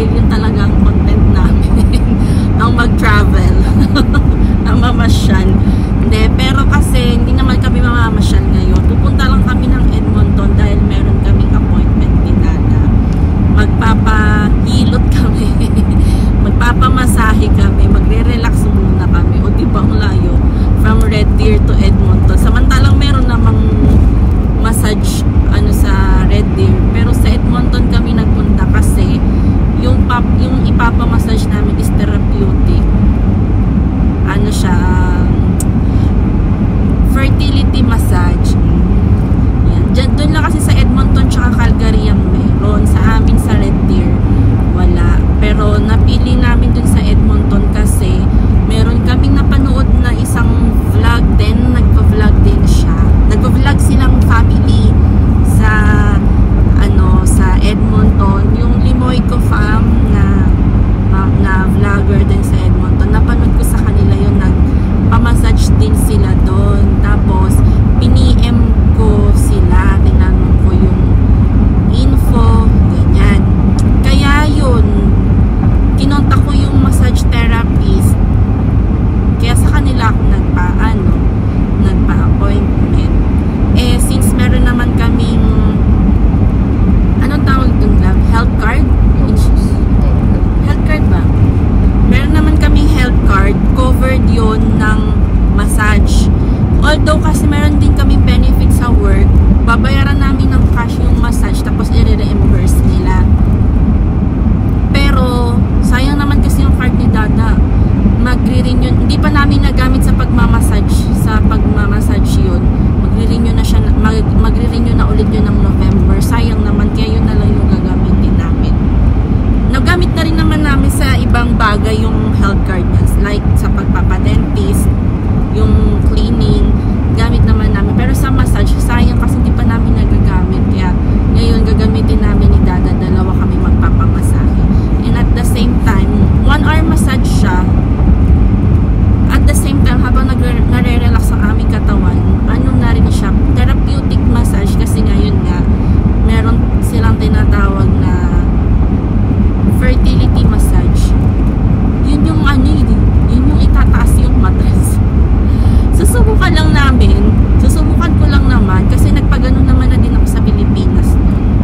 dahil yun talagang content namin. Ang mag-travel. Ang mamasyal. Hindi, pero kasi hindi naman kami mamamasyal ngayon. Pupunta lang kami ng Edmonton dahil meron kaming appointment ni Dada. Magpapahilot kami. Magpapamasahe kami. Magre-relax muna kami. O diba ang layo? From Red Deer to Edmonton. Samantalang meron namang massage sa Red Deer. Pero sa Edmonton kami nagpunta kasi yung ipapamassage namin is therapeutic. Siya, fertility massage. Yan. Doon lang kasi sa Edmonton tsaka Calgary ang meron. Sa amin sa Red Deer, wala. Pero napili namin dun sa Edmonton kasi meron kaming napanood na isang vlog din. Nagpa-vlog din siya. Nagpa-vlog silang family sa sa Edmonton. Yung Limoyco Farm na vlogger din sa Edmonton. Napanood ko sa kanila yun. Nagpa-massage din sila doon. Tapos piniem ko sila. Tinanong ko yung info. Ganyan. Kaya yun, kinontak ko yung massage therapist. Kaya sa kanila ako nagpa-appointment. Since meron naman kaming anong tawag dun lang? Health card? Health card ba? Meron naman kaming health card. Covered yon ng massage. Although kasi meron din kaming benefit sa work, babayaran namin ng cash yung massage tapos i-reimburse nila. Pero sayang naman kasi yung card ni Dada. Magre-renew, hindi pa namin nagamit sa pagmamassage yun. Magre-renew na ulit yun ng November. Sayang naman, kaya yun na lang yung gagamitin namin. Nagamit na rin naman namin sa ibang bagay yung health card niya, like sa pagpapadentist, yung cleaning, gamit naman namin. Pero sa massage, sayang kasi hindi pa namin nagagamit. Kaya ngayon gagamitin namin ni Dada, dalawa kami magpapamasahe. And at the same time, 1 hour massage siya. At the same time, habang nare-relax ang aming katawan, na rin siya, therapeutic massage kasi ngayon nga, meron silang tinatawag na fertility massage. Yun yung yun yung itataas yung mattress. Susubukan ko lang naman kasi nagpaganon naman na din ako sa Pilipinas noon.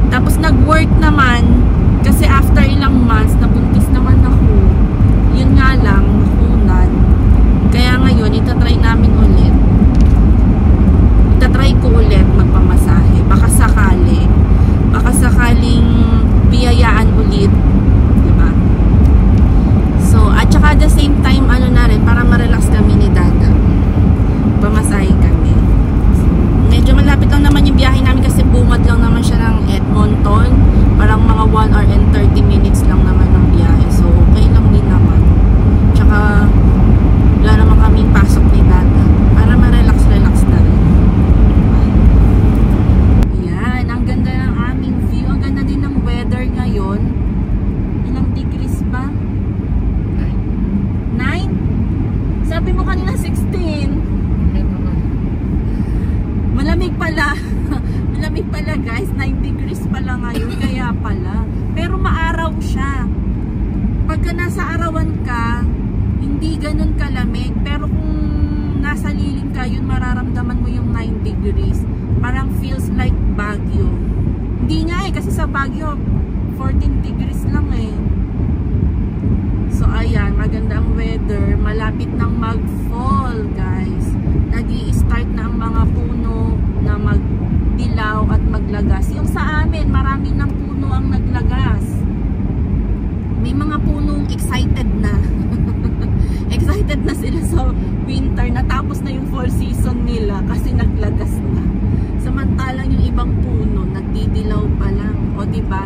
Tapos nag-work naman kasi after ilang months nabuntis naman ako. Yun nga lang, nakunan. Kaya ngayon itatry namin ulit. Itatry ko ulit magpamasahe. Baka sakaling biyayaan ulit. Diba? So, at saka at the same time, na rin, para ma-relax kami ni Dada. Pamasahe kami. Medyo malapit lang naman yung biyahe namin kasi bungad lang naman siya ng Edmonton. Parang mga 1 hour and 30 minutes lang naman ng biyahe. So, okay lang din naman. Tsaka, wala naman kaming pasok ni Dada. Para ma-relax-relax na rin. Ayan, ang ganda ng aming view. Ang ganda din ng weather ngayon. Ilang degrees ba? 9? Sabi mo kanina 16. Malamig pala. Malamig pala guys. 9 degrees pala ngayon. Kaya pala. Pero maaraw siya. Pagka nasa arawan ka, hindi ganun kalamig. Pero kung nasa lilim ka, yun mararamdaman mo yung 9 degrees. Parang feels like Baguio. Hindi nga kasi sa Baguio 14 degrees lang So ayan, maganda ang weather. Malapit nang mag-fall guys. Nag-i-start na ang mga puno na magdilaw at maglagas. Yung sa amin, marami ng puno ang naglagas. May mga punong excited na. Excited na sila sa winter. Natapos na yung fall season nila kasi naglagas na. Samantalang yung ibang puno nagdidilaw pa lang. O diba?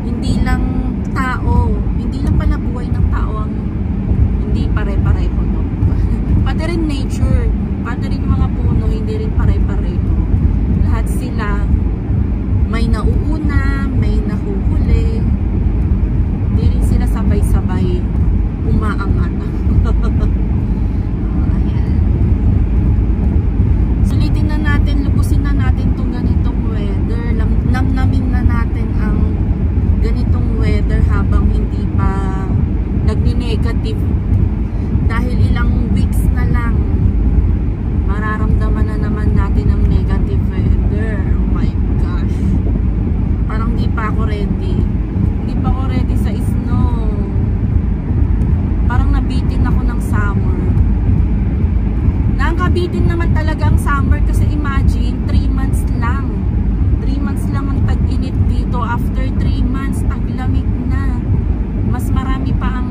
Hindi lang pala buhay ng tao ang hindi pare-pareho, no? Pati rin nature, pati rin yung mga puno hindi rin pare-pareho. Lahat sila may nauuna, may nahuhuli. Hindi rin sila sabay-sabay umaangat. Ayan. Sulitin na natin, lubusin na natin itong ganitong weather. Namnamin na natin ang after 3 months, taglamig na. Mas marami pa ang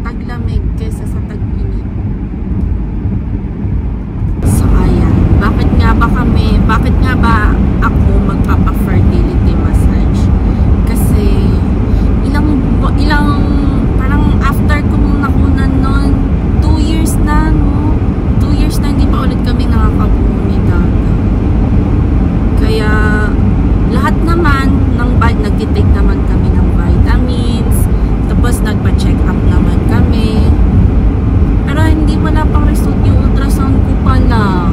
taglamig kaysa sa tag-init. So, ayan. Bakit nga ba ako magpapa-fertility massage? Kasi, parang after ko nung nakunan nun, 2 years na, no? 2 years na hindi pa ulit kami nakakabumita. Kaya, lahat naman ng nagtitake naman kami ng vitamins, tapos nagpa-check up naman kami. Pero wala pang result yung ultrasound ko pala.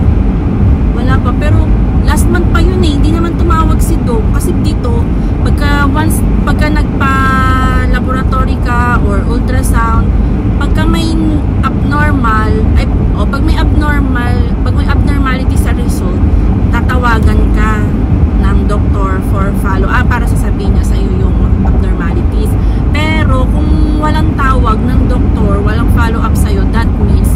Wala pa. Pero last month pa yun eh. Hindi naman tumawag si Doc. Kasi dito, pagka nagpa-laboratory ka or ultrasound, pagka may abnormality sa result, tatawagan ka ng doktor for follow-up para sasabihin niya sa'yo yung abnormalities. Pero kung walang tawag ng doktor, walang follow-up sa'yo, that means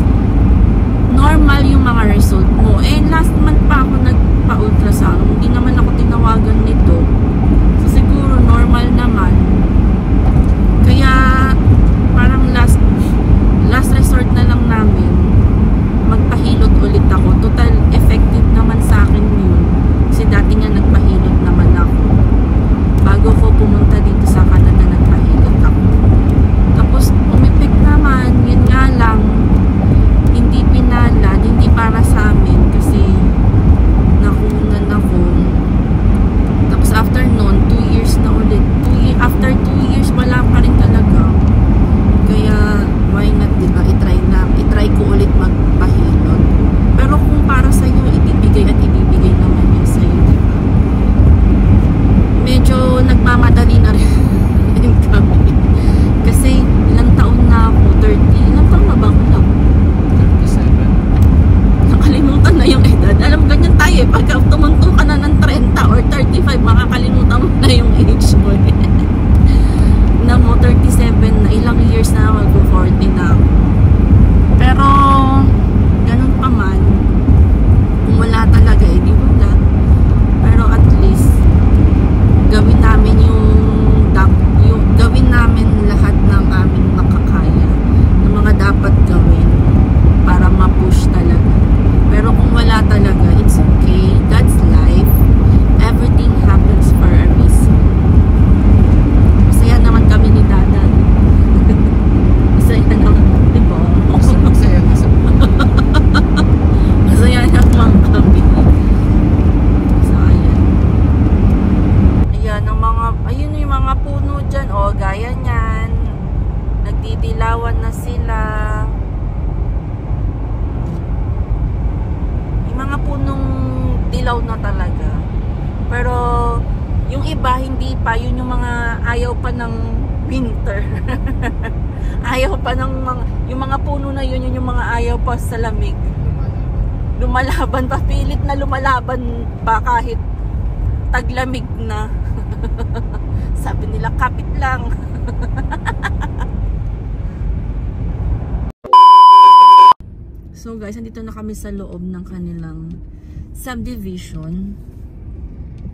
normal yung mga result mo. Last month pa ako nagpa-ultrasound. Hindi naman ako tinawagan nito. So siguro normal naman. Kaya parang last resort na lang namin magpahilot ulit ako. Total effective naman sa akin yun. Kasi dati nga nagpahilot naman ako. Bago ko pumunta dito sa Canada, nagpahilot ako. Tapos umipik naman. Yun nga lang, hindi pinalad, hindi para sa amin kasi nakunan ako. Tapos after nun, 2 years na ulit. After 2 years, wala pa rin talaga. Kaya why not, diba? I-try ko ulit magpahilot. Pero kung para sa'yo, ibibigay naman yun sa'yo, diba? Medyo nagmamadali na rin kami. Kasi ilang taon na ako, 30. Ilang taon na ba ako na? 37. Nakalimutan na yung edad. Alam, ganyan tayo eh. Pagka tumunto ka na ng 30 or 35, makakalimutan mo na yung age mo eh. Na mo, 37 na. Ilang years na mag-40 na ako. Pero, ganun pa man, kung wala talaga, di wala. Pero at least, gawin namin gawin namin lahat ng aming makakaya, ng mga dapat gawin para ma-push talaga. Pero kung wala talaga, it's okay. That's life. Everything happens for a reason. Masaya naman kami ni Dada. Masaya naman, di ba? Masaya naman kami. So, ayan. Ayan, ayun yung mga puno dyan. O, gaya nyan. Nagdidilawan na sila. Yung mga punong dilaw na talaga. Pero, yung iba, hindi pa. Yun yung mga ayaw pa ng winter. Ayaw pa ng yung mga puno na yun yung mga ayaw pa sa lamig. Lumalaban pa. Pilit na lumalaban pa kahit taglamig na. Sabi nila, kapit lang. So guys, andito na kami sa loob ng kanilang subdivision.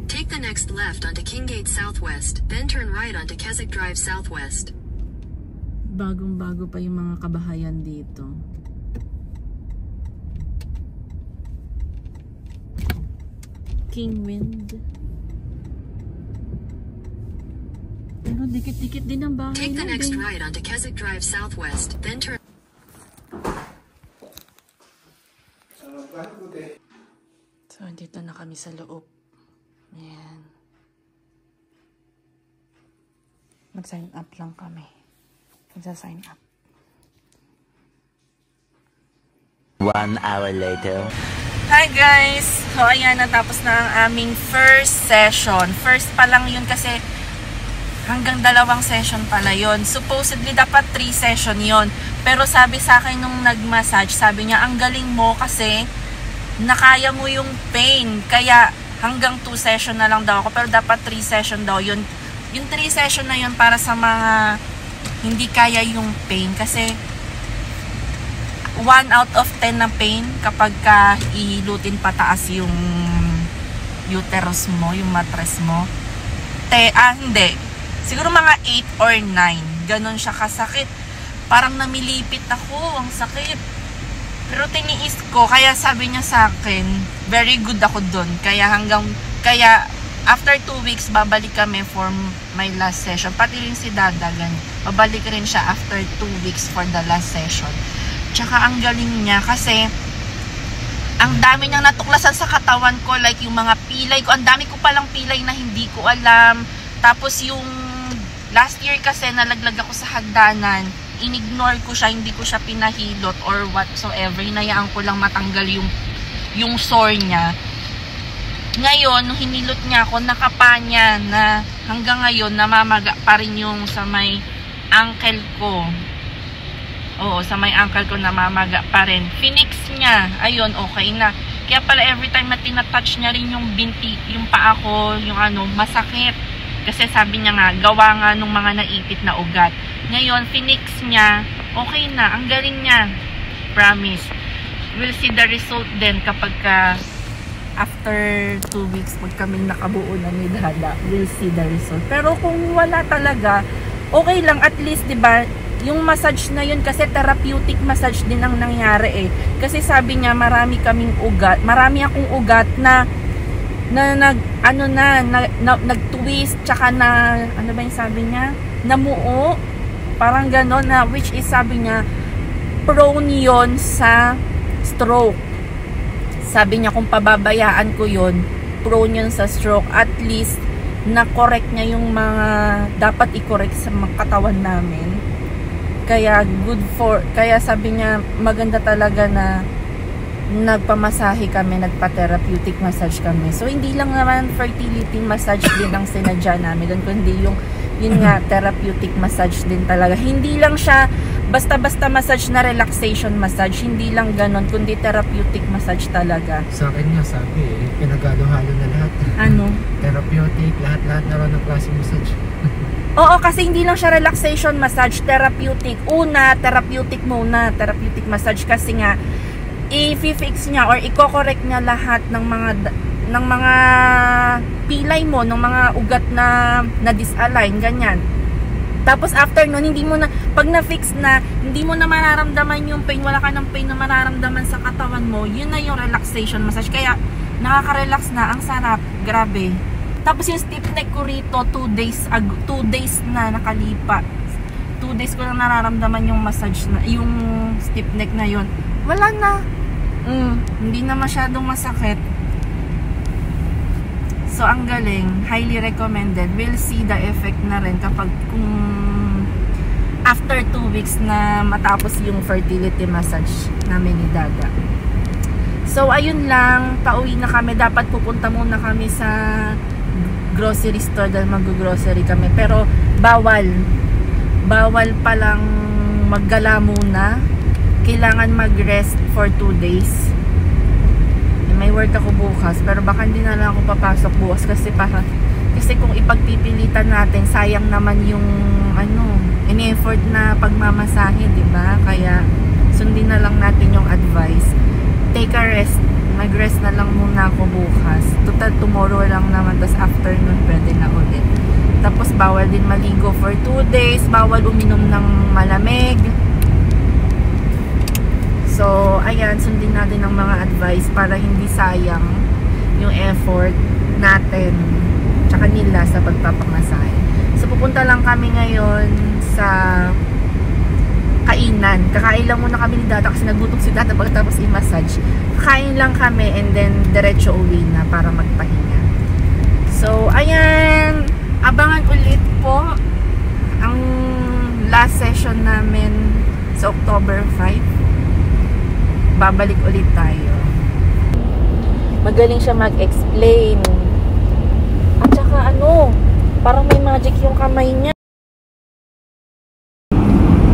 Take the next left onto Kinggate Southwest, then turn right onto Keswick Drive Southwest. Bagong-bago pa yung mga kabahayan dito. Kingwind. Pero dikit-dikit din ang bahay. Take the next right onto Keswick Drive Southwest, then turn. So, dito na kami sa loob. Ayan. Mag-sign up lang kami. Magsa-sign up. 1 hour later. Hi guys! So, ayan, natapos na ang aming first session. First pa lang yun kasi hanggang 2 session pala yun. Supposedly, dapat 3 session yun. Pero sabi sa akin nung nag-massage, sabi niya, ang galing mo kasi nakaya mo yung pain. Kaya hanggang 2 session na lang daw ako. Pero dapat 3 session daw yun. Yung 3 session na yun para sa mga hindi kaya yung pain. Kasi 1 out of 10 na pain kapag ka ihilutin pataas yung uterus mo, yung mattress mo. hindi. Siguro mga 8 or 9. Ganon siya kasakit. Parang namilipit ako. Ang sakit. Pero tiniis ko. Kaya sabi niya sa akin, very good ako dun. Kaya after 2 weeks, babalik kami for my last session. Pati rin si Dada, babalik rin siya after 2 weeks for the last session. Tsaka ang galing niya kasi ang dami niyang natuklasan sa katawan ko, like yung mga pilay ko. Ang dami ko palang pilay na hindi ko alam. Tapos yung last year kasi nalaglag ako sa hagdanan, inignore ko siya, hindi ko siya pinahilot or whatsoever. Hinayaan ko lang matanggal yung sore niya. Ngayon, nung hinilot niya ako, nakapanya na hanggang ngayon namamaga pa rin yung sa may ankle ko. Oo, sa may ankle ko namamaga pa rin. Phoenix niya, ayun, okay na. Kaya pala every time na tinatouch niya rin yung binti, yung paa ko, yung masakit. Kasi sabi niya nga, gawa nga nung mga naipit na ugat. Ngayon, Phoenix niya, okay na, ang galing niya. Promise. We'll see the result din kapag after 2 weeks, pag kaming nakabuo na ni Dada, we'll see the result. Pero kung wala talaga, okay lang, at least, diba, yung massage na yun, kasi therapeutic massage din ang nangyari Kasi sabi niya, marami akong ugat na nag-twist, tsaka na, ano ba yung sabi niya? Namuo, parang gano'n na, which is sabi niya, prone yon sa stroke. Sabi niya, kung pababayaan ko yon, prone yun sa stroke. At least, na-correct niya yung mga dapat i-correct sa mga katawan namin. Kaya sabi niya, maganda talaga na nagpamasahe kami, nagpa-therapeutic massage kami. So, hindi lang naman fertility massage din ang sinadya namin doon, kundi yun nga, therapeutic massage din talaga. Hindi lang siya basta-basta massage na relaxation massage, hindi lang ganon, kundi therapeutic massage talaga. Sa akin nga sabi pinagalo-halo na lahat. Ano? Therapeutic, lahat na rin ng klase massage. Oo, kasi hindi lang siya relaxation massage, therapeutic. Therapeutic muna, therapeutic massage kasi nga i-fix niya or i-correct niya lahat ng mga pilay mo, ng mga ugat na disalign, ganyan. Tapos after nun, hindi mo na, pag na-fix na, hindi mo na mararamdaman yung pain, wala ka ng pain na mararamdaman sa katawan mo, yun na yung relaxation massage. Kaya nakaka-relax na, ang sarap, grabe. Tapos yung stiff neck ko rito, 2 days na nakalipa. 2 days ko lang nararamdaman yung massage na, yung stiff neck na yun. Wala na. Hindi na masyadong masakit. So, ang galing. Highly recommended. We'll see the effect na rin kapag kung after 2 weeks na matapos yung fertility massage namin ni Dada. So, ayun lang. Pauwi na kami. Dapat pupunta muna kami sa grocery store dahil mag-grocery kami. Pero, bawal palang maggala muna. Kailangan mag-rest for 2 days. May work ako bukas, pero baka hindi na lang ako papasok bukas kasi kung ipagpipilitan natin, sayang naman yung in-effort na pagmamasahe, di ba? Kaya sundin na lang natin yung advice. Take a rest. Mag-rest na lang muna ako bukas. Total tomorrow lang naman, tas afternoon pwede na ulit. Tapos bawal din maligo for 2 days, bawal uminom ng malamig. So, ayan, sundin natin ang mga advice para hindi sayang yung effort natin tsaka nila sa pagpapamasahe. So, pupunta lang kami ngayon sa kainan. Kakain lang muna kami ni Dada kasi nagutom si Dada pagkatapos i-massage. Kakain lang kami and then diretso uwi na para magpahinga. So, ayan, abangan ulit po ang last session namin sa October 5. Babalik ulit tayo. Magaling siya mag-explain. At saka parang may magic yung kamay niya.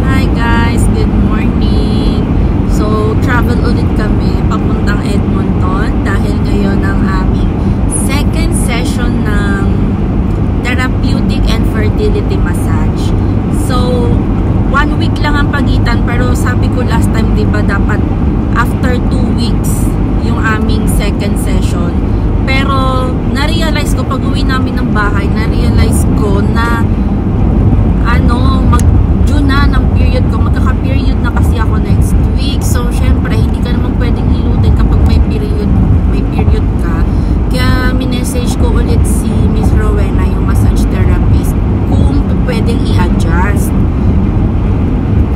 Hi guys, good morning. So, travel ulit kami papuntang Edmonton dahil ngayon ang aming second session ng therapeutic and fertility massage. So, 1 week lang ang pagitan, pero sabi ko last time, diba, dapat after 2 weeks yung aming second session. Pero na-realize ko pag uwi namin ng bahay, na-realize ko na June na ng period ko, magkaka-period na kasi ako next week. So syempre hindi ka naman pwedeng hilutin kapag may period ka. Kaya minessage ko ulit si Miss Rowena, yung massage therapist, kung pwedeng i-adjust.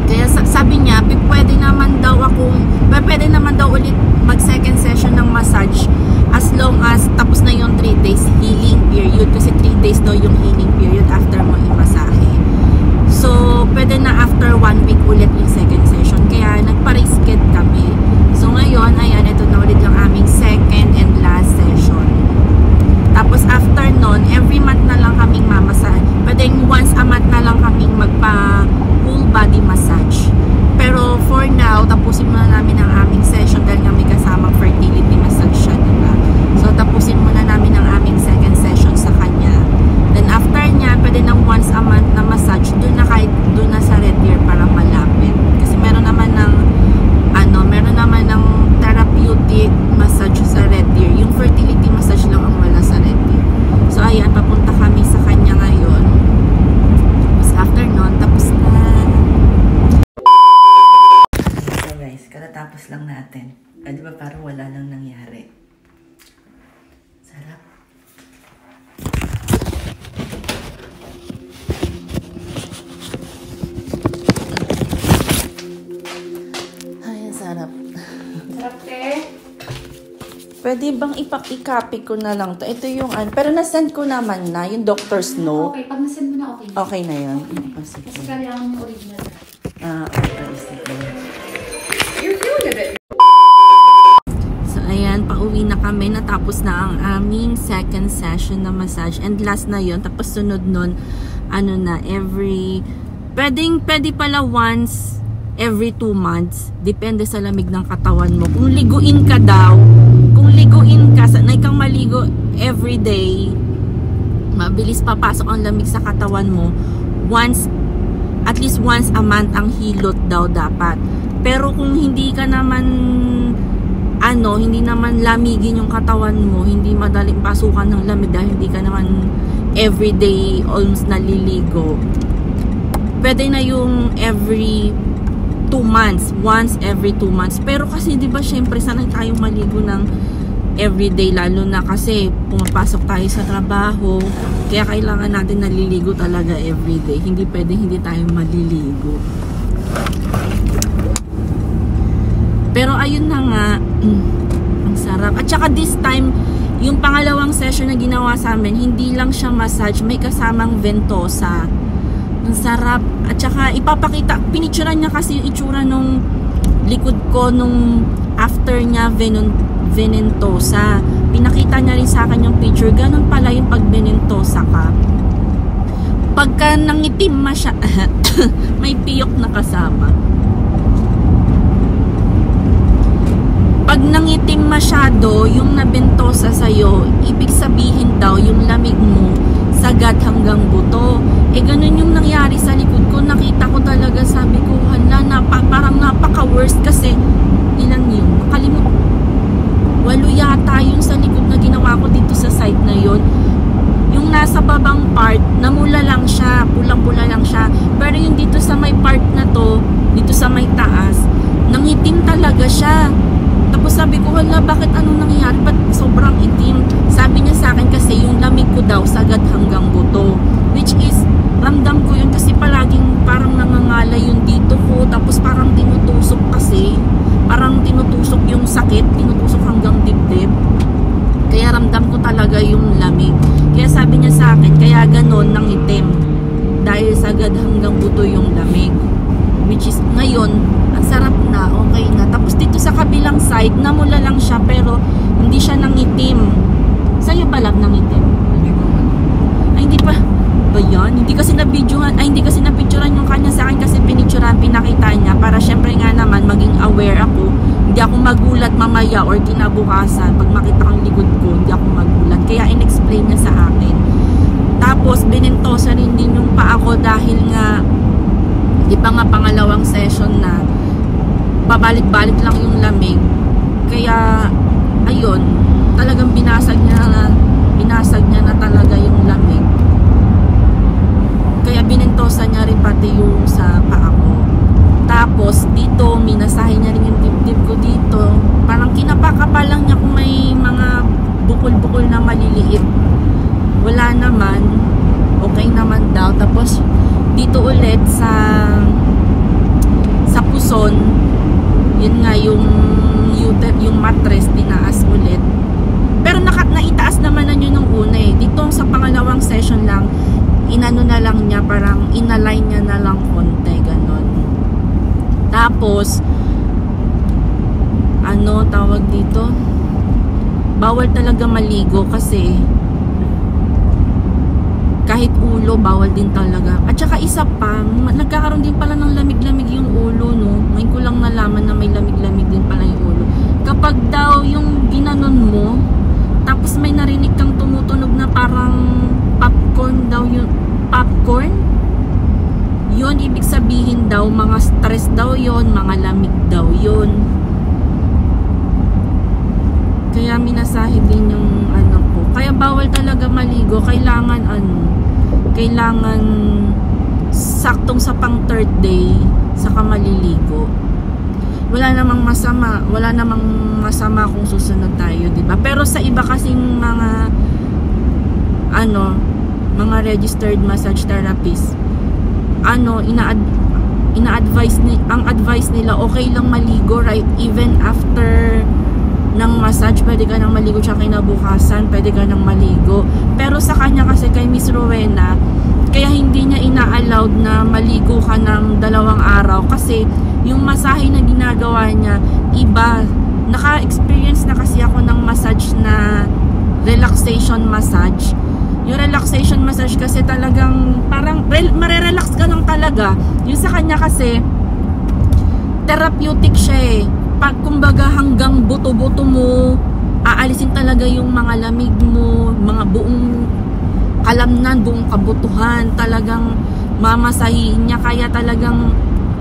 Kaya sabi niya, pwede naman daw ulit mag second session ng massage as long as tapos na yung 3 days healing period, kasi 3 days daw yung healing period after mo i-masahe. So pwede na after 1 week ulit yung second session, kaya nagpa-reschedule kami. So ngayon, ayan, ito na ulit yung aming second and last session. Tapos after nun, every month na lang kaming mamassage. Pwedeng once a month na lang kaming magpa full body massage. Pero for now, tapusin muna namin ang aming session dahil nga may kasamang fertility massage siya, diba? So tapusin muna namin ang aming second session sa kanya. Then after niya, pwede nang once a month na massage, doon na sa Red Deer para malapit. Kasi meron naman ng therapeutic massage sa Red Deer. Yung fertility massage lang ang wala sa Red Deer. So ayan, papunta kami sa kanya ngayon. Tapos after nun, tapos na. So guys, katatapos lang natin. Di ba parang wala nang nangyari? Sarap. Ay, sarap. Sarap, te. Pwede bang i-copy ko na lang to? Ito yung pero na-send ko naman na yung doctor's note. Okay, pag nasend mo na okay. Okay na yun. Kasi kailangan yung original na. Okay. You're doing it. So, ayan, pauwi na kami. Natapos na ang aming second session na massage. And last na yun. Tapos sunod nun, pwede pala once every 2 months. Depende sa lamig ng katawan mo. Kung liguin ka, sanay kang maligo every day, mabilis papasok ang lamig sa katawan mo. At least once a month ang hilot daw dapat. Pero kung hindi naman lamigin yung katawan mo, hindi madaling pasukan ng lamig dahil hindi ka naman everyday almost naliligo, pwede na yung every 2 months, once every 2 months. Pero kasi diba syempre sanay tayong maligo ng everyday, lalo na kasi pumapasok tayo sa trabaho, kaya kailangan natin naliligo talaga everyday. Hindi pwede hindi tayo maliligo. Pero ayun na nga, ang sarap. At saka this time, yung pangalawang session na ginawa sa amin, hindi lang siya massage, may kasamang ventosa. Ang sarap. At saka ipapakita, pinicturean niya kasi yung itsura nung likod ko nung after niya ventosa. Pinakita niya rin sa akin yung picture. Ganun pala yung pag ventosa ka. Pagka nangitim may piyok na kasama. Pag nangitim masyado yung nabentosa sa'yo, ibig sabihin daw yung lamig mo sagad hanggang buto. Ganun yung nangyari sa likod ko. Nakita ko talaga, sabi ko, parang napaka-worst kasi ilan yun? Makalimut. 8 yata yung sa likod na ginawa ko dito sa side na yun. Yung nasa babang part, namula lang siya, pulang-pula lang siya. Pero yung dito sa may part na to, dito sa may taas, nangitim talaga siya. Tapos sabi ko, bakit anong nangyari? Ba't sobrang itim? Sabi niya sa akin kasi yung lamig ko daw sagad hanggang buto. Which is, ramdam ko yun kasi palaging parang nangangalay yung dito ko. Tapos parang tinutusok kasi. Parang tinutusok yung sakit, tinutusok hanggang dibdib. Kaya ramdam ko talaga yung lamig. Kaya sabi niya sa akin, kaya ganon nang itim. Dahil sagad hanggang buto yung lamig. Which is, ngayon, ang sarap na, okay na. Tapos dito sa kabilang side, namula lang siya, pero hindi siya nangitim. Sa'yo ba lang nangitim? Ay, hindi pa. Ba yan? Hindi kasi na-picturean yung kanya sa akin kasi pinakita niya para syempre nga naman maging aware ako. Hindi ako magulat mamaya or kinabukasan pag makita kong likod ko, hindi ako magulat. Kaya in-explain niya sa akin. Tapos binentosa rin din yung paa ko dahil nga di pa nga pangalawang session na pabalik-balik lang yung lamig. Kaya ayun, talagang binasag niya na talaga yung lamig. Kaya binentosa niya rin pati yung sa paa ko. Tapos dito, minasahe niya rin yung dibdib ko dito. Parang kinapakapa lang niya kung may mga bukol-bukol na maliliit. Wala naman. Okay naman daw. Tapos dito ulit sa puson, yun nga yung mattress tinaas ulit. Pero naitaas naman na yun nung una eh. Dito sa pangalawang session lang, inano na lang niya, parang inalign niya na lang konti, ganon. Tapos ano tawag dito, bawal talaga maligo kasi kahit ulo bawal din talaga. At saka isa pa, nagkakaroon din pala ng lamig-lamig yung ulo, no. Ngayon ko lang nalaman na may lamig-lamig din pala yung ulo. Kapag daw yung ginanon mo, tapos may narinig kang tumutunog na parang popcorn daw, yung popcorn, yun ibig sabihin daw mga stress daw yun, mga lamig daw yun. Kaya minasahe din yung ano ko. Kaya bawal talaga maligo. Kailangan saktong sa pang third day saka maliligo. Wala namang masama kung susunod tayo, di ba? Pero sa iba kasing mga mga registered massage therapist, ang advice nila, okay lang maligo right even after ng massage, pwede ka nang maligo, siya kinabukasan pwede ka nang maligo. Pero sa kanya kasi, kay Miss Rowena, kaya hindi niya ina-allowed na maligo ka ng 2 araw kasi yung masahe na ginagawa niya iba. Naka-experience na kasi ako ng massage na relaxation massage. Yung relaxation massage kasi talagang parang marerelax ka lang talaga. Yung sa kanya kasi therapeutic siya eh. Pag kumbaga hanggang buto-buto mo, aalisin talaga yung mga lamig mo, mga buong kalamnan, buong kabutuhan, talagang mamasahiin niya. Kaya talagang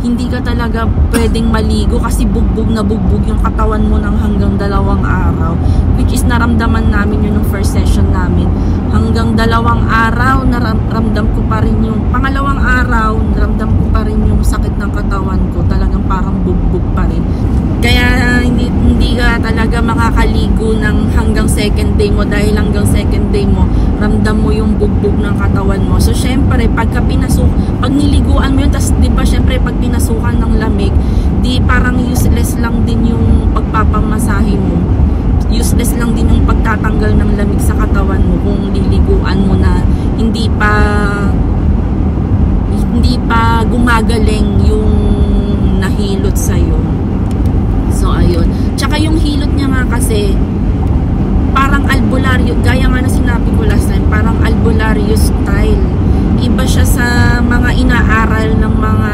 hindi ka talaga pwedeng maligo kasi bugbog na bugbog yung katawan mo ng hanggang 2 araw, which is naramdaman namin yun ng first session namin. Hanggang 2 araw naramdam ko pa rin yung pangalawang araw, naramdam ko pa rin yung sakit ng katawan ko, talagang parang bugbog pa rin. Kaya hindi ka talaga makakaligo ng hanggang second day mo, dahil hanggang second day mo ramdam mo yung bugbog ng katawan mo. So syempre pag niliguan mo yun, tas di ba syempre pag pinasukan ng lamig, di parang useless lang din yung pagpapamasahe mo, useless lang din yung pagtatanggal ng lamig sa katawan mo kung liliguan mo na hindi pa gumagaling yung nahilot sa'yo. So ayun, tsaka yung hilot niya nga kasi parang albularyo, gaya nga na sinabi ko last time, parang albularyo style. Iba siya sa mga inaaral ng mga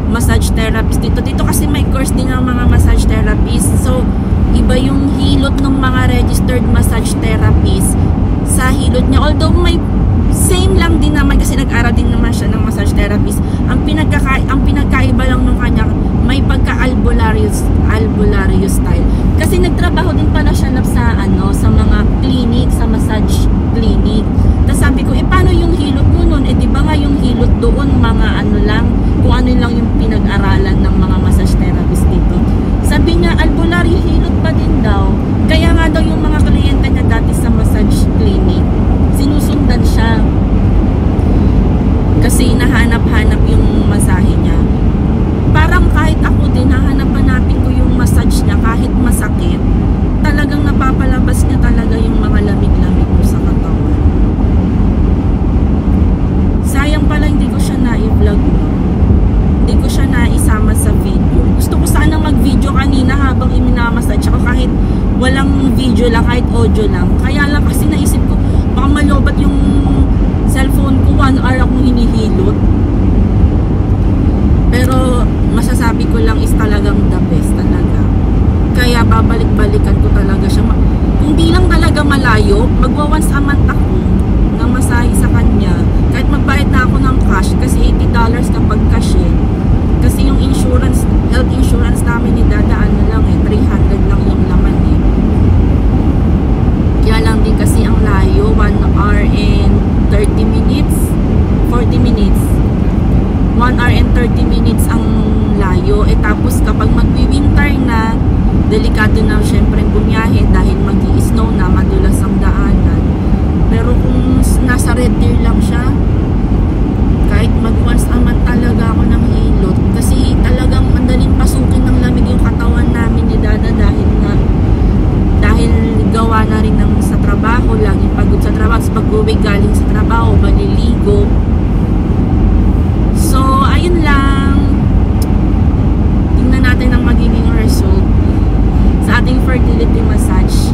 massage therapist dito kasi may course din ng mga massage therapist. So iba yung hilot ng mga registered massage therapist sa hilot niya, although may same lang din naman kasi nag-aral din naman siya ng massage therapist. Ang pinagkaiba lang nung kanya, may pagka-albularyo style. Kasi nagtrabaho din pala siya sa mga clinic, sa massage clinic. Tapos sabi ko, paano yung hilot mo nun? Di ba nga yung hilot doon, mga lang, kung ano lang yung pinag-aralan ng mga massage therapist dito. Sabi niya, albularyo hilot pa din daw. Kaya nga daw yung mga kliyente niya dati sa massage clinic, sinusundan siya. Kasi nahanap-hanap yung masahe niya. Parang kahit ako din, nahanap-hanapin ko yung massage niya kahit masakit. Talagang napapalabas niya talaga yung mga lamig-lamig mo sa katawan. Sayang pala hindi ko siya na-i-vlog. Hindi ko siya na-isama sa video. Gusto ko sana mag-video kanina habang iminamassage ako, kahit walang video lang, kahit audio lang. Kaya lang kasi naisip ko, baka malobat yung cellphone ko, 1 hour akong hinihilot. Pero masasabi ko lang is talagang the best talaga. Kaya babalik-balikan ko talaga siya. Kung di lang talaga malayo, magwa-once a month ako ng masahe sa kanya. Kahit magbayad na ako ng cash, kasi $80 kapag cash eh. Kasi yung insurance, health insurance namin ni Dada, 300 lang yung laman eh. 1 hour and 30 minutes ang layo. Tapos kapag magwi-winter na, delikado na syempre bumiyahe dahil mag-i-snow na, madulas ang daanan. Pero kung nasa Red Deer lang siya, kahit mag-once a month talaga ako ng hilot. Kasi talagang mandaling pasukin ng lamig yung katawan namin ni Dada dahil gawa na rin ng sa trabaho, laging pagod sa trabaho. Tapos pag-uwi galing sa trabaho, maliligo. So, ayun lang. Tingnan natin ang magiging result sa ating fertility massage.